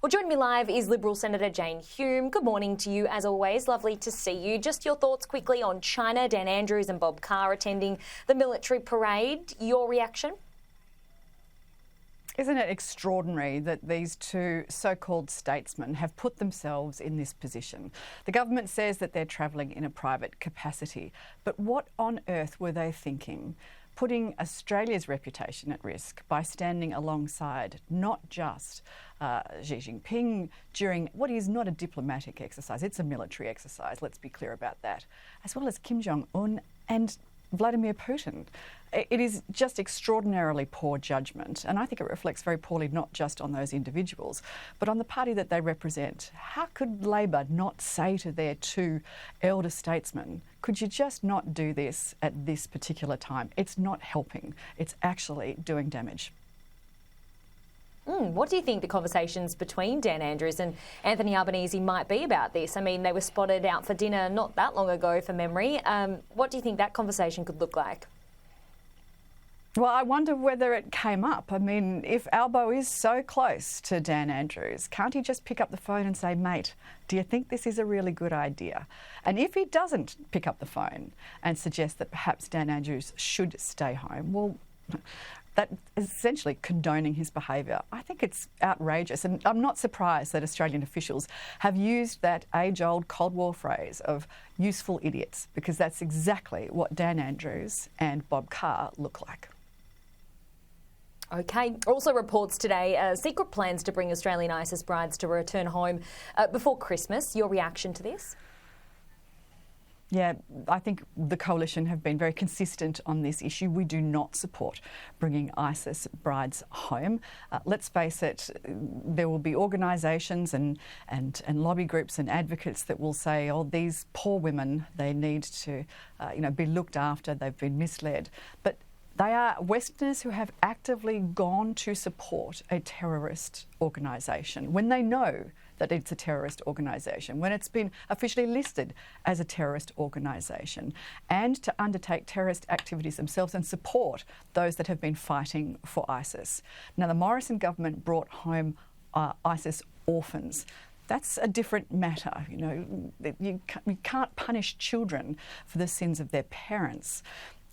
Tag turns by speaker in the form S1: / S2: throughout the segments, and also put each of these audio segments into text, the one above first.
S1: Well, joining me live is Liberal Senator Jane Hume. Good morning to you, as always. Lovely to see you. Just your thoughts quickly on China, Dan Andrews and Bob Carr attending the military parade. Your reaction?
S2: Isn't it extraordinary that these two so-called statesmen have put themselves in this position? The government says that they're travelling in a private capacity, but what on earth were they thinking? Putting Australia's reputation at risk by standing alongside not just Xi Jinping during what is not a diplomatic exercise, it's a military exercise, let's be clear about that, as well as Kim Jong-un and Vladimir Putin. It is just extraordinarily poor judgment, and I think it reflects very poorly not just on those individuals, but on the party that they represent. How could Labor not say to their two elder statesmen, could you just not do this at this particular time? It's not helping. It's actually doing damage.
S1: What do you think the conversations between Dan Andrews and Anthony Albanese might be about this? I mean, they were spotted out for dinner not that long ago, from memory. What do you think that conversation could look like?
S2: Well, I wonder whether it came up. I mean, if Albo is so close to Dan Andrews, can't he just pick up the phone and say, mate, do you think this is a really good idea? And if he doesn't pick up the phone and suggest that perhaps Dan Andrews should stay home, well, that is essentially condoning his behaviour. I think it's outrageous, and I'm not surprised that Australian officials have used that age-old Cold War phrase of useful idiots, because that's exactly what Dan Andrews and Bob Carr look like.
S1: OK. Also reports today secret plans to bring Australian ISIS brides to return home before Christmas. Your reaction to this?
S2: Yeah, I think the Coalition have been very consistent on this issue. We do not support bringing ISIS brides home. Let's face it, there will be organisations and lobby groups and advocates that will say, oh, these poor women, they need to be looked after, they've been misled. But they are Westerners who have actively gone to support a terrorist organisation when they know that it's a terrorist organisation, when it's been officially listed as a terrorist organisation, and to undertake terrorist activities themselves and support those that have been fighting for ISIS. Now, the Morrison government brought home ISIS orphans. That's a different matter. You can't punish children for the sins of their parents.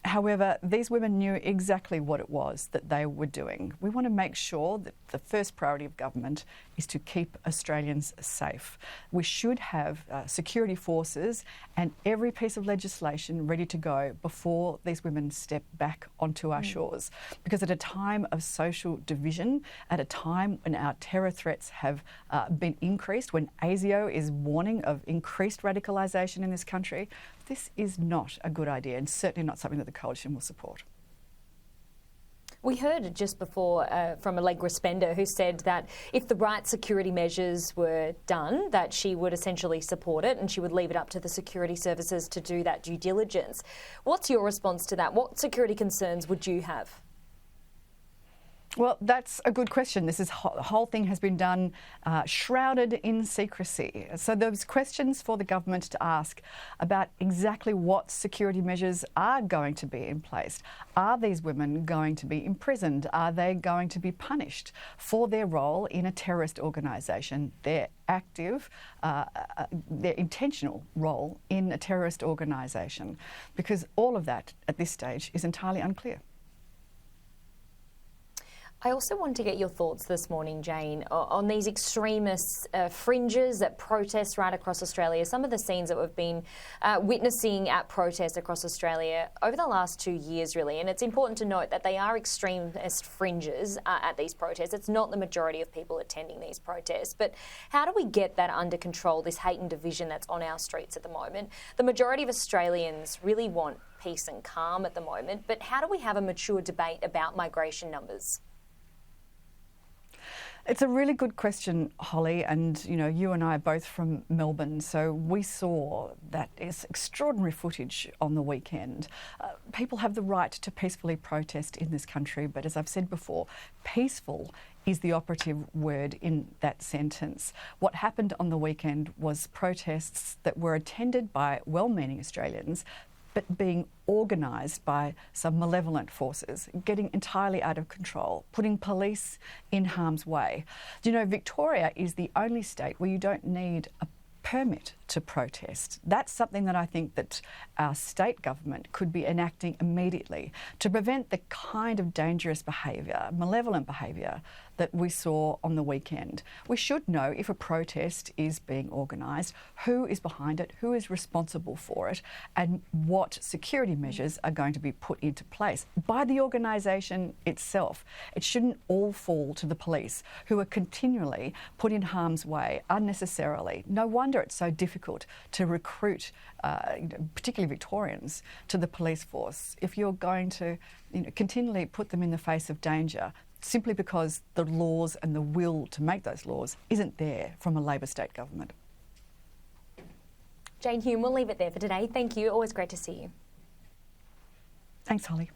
S2: However, these women knew exactly what it was that they were doing. We want to make sure that the first priority of government is to keep Australians safe. We should have security forces and every piece of legislation ready to go before these women step back onto our shores. Because at a time of social division, at a time when our terror threats have been increased, when ASIO is warning of increased radicalisation in this country, this is not a good idea, and certainly not something that the Coalition will support.
S1: We heard just before from Allegra Spender, who said that if the right security measures were done, that she would essentially support it and she would leave it up to the security services to do that due diligence. What's your response to that? What security concerns would you have?
S2: Well, that's a good question. The whole thing has been done shrouded in secrecy. So there's questions for the government to ask about exactly what security measures are going to be in place. Are these women going to be imprisoned? Are they going to be punished for their role in a terrorist organisation, their active, their intentional role in a terrorist organisation? Because all of that at this stage is entirely unclear.
S1: I also want to get your thoughts this morning, Jane, on these extremist fringes at protests right across Australia. Some of the scenes that we've been witnessing at protests across Australia over the last 2 years, really. And it's important to note that they are extremist fringes at these protests. It's not the majority of people attending these protests. But how do we get that under control, this hate and division that's on our streets at the moment? The majority of Australians really want peace and calm at the moment. But how do we have a mature debate about migration numbers?
S2: It's a really good question, Holly, and you and I are both from Melbourne, so we saw that extraordinary footage on the weekend. People have the right to peacefully protest in this country, but as I've said before, peaceful is the operative word in that sentence. What happened on the weekend was protests that were attended by well-meaning Australians but being organised by some malevolent forces, getting entirely out of control, putting police in harm's way. Do you know, Victoria is the only state where you don't need a permit to protest. That's something that I think that our state government could be enacting immediately to prevent the kind of dangerous behaviour, malevolent behaviour that we saw on the weekend. We should know if a protest is being organised, who is behind it, who is responsible for it, and what security measures are going to be put into place by the organisation itself. It shouldn't all fall to the police, who are continually put in harm's way unnecessarily. No wonder it's so difficult to recruit, particularly Victorians, to the police force if you're going to continually put them in the face of danger simply because the laws and the will to make those laws isn't there from a Labor state government.
S1: Jane Hume, we'll leave it there for today. Thank you. Always great to see you.
S2: Thanks, Holly.